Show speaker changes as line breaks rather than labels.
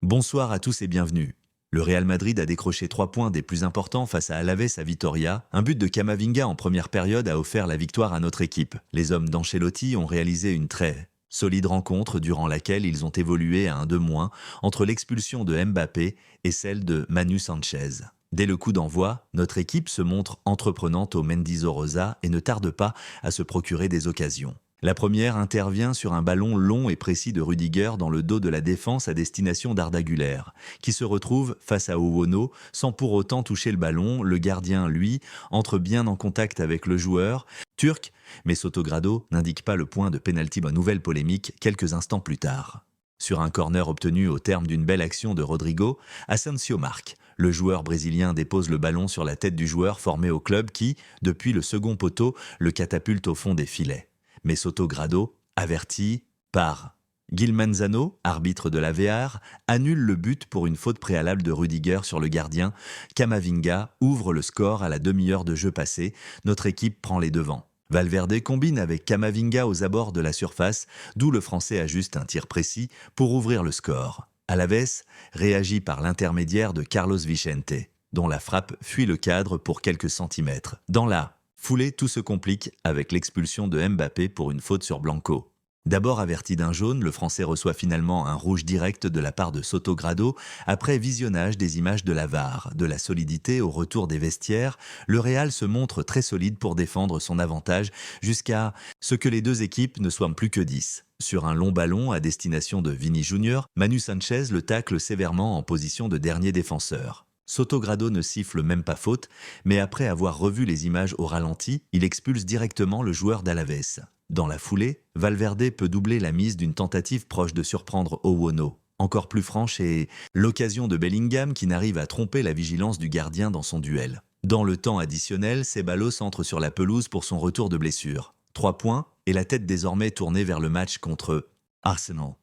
Bonsoir à tous et bienvenue. Le Real Madrid a décroché 3 points des plus importants face à Alaves à Vitoria. Un but de Camavinga en première période a offert la victoire à notre équipe. Les hommes d'Ancelotti ont réalisé une très solide rencontre durant laquelle ils ont évolué à un 2- entre l'expulsion de Mbappé et celle de Manu Sanchez. Dès le coup d'envoi, notre équipe se montre entreprenante au Mendizorroza et ne tarde pas à se procurer des occasions. La première intervient sur un ballon long et précis de Rudiger dans le dos de la défense à destination d'Arda Güler, qui se retrouve face à Owono sans pour autant toucher le ballon. Le gardien, lui, entre bien en contact avec le joueur turc, mais Sotogrado n'indique pas le point de pénalty. Nouvelle polémique quelques instants plus tard. Sur un corner obtenu au terme d'une belle action de Rodrigo, Asensio marque. Le joueur brésilien dépose le ballon sur la tête du joueur formé au club qui, depuis le second poteau, le catapulte au fond des filets. Mais Sotogrado, averti par Gil Manzano, arbitre de la VAR, annule le but pour une faute préalable de Rudiger sur le gardien. Camavinga ouvre le score à la demi-heure de jeu passé. Notre équipe prend les devants. Valverde combine avec Camavinga aux abords de la surface, d'où le Français ajuste un tir précis pour ouvrir le score. Alaves réagit par l'intermédiaire de Carlos Vicente, dont la frappe fuit le cadre pour quelques centimètres. Dans la foulée, tout se complique avec l'expulsion de Mbappé pour une faute sur Blanco. D'abord averti d'un jaune, le Français reçoit finalement un rouge direct de la part de Sotogrado après visionnage des images de la VAR. De la solidité au retour des vestiaires, le Real se montre très solide pour défendre son avantage jusqu'à ce que les deux équipes ne soient plus que 10. Sur un long ballon à destination de Vini Junior, Manu Sanchez le tacle sévèrement en position de dernier défenseur. Sotogrado ne siffle même pas faute, mais après avoir revu les images au ralenti, il expulse directement le joueur d'Alaves. Dans la foulée, Valverde peut doubler la mise d'une tentative proche de surprendre Owono. Encore plus franche est l'occasion de Bellingham qui n'arrive à tromper la vigilance du gardien dans son duel. Dans le temps additionnel, Ceballos entre sur la pelouse pour son retour de blessure. 3 points et la tête désormais tournée vers le match contre Arsenal.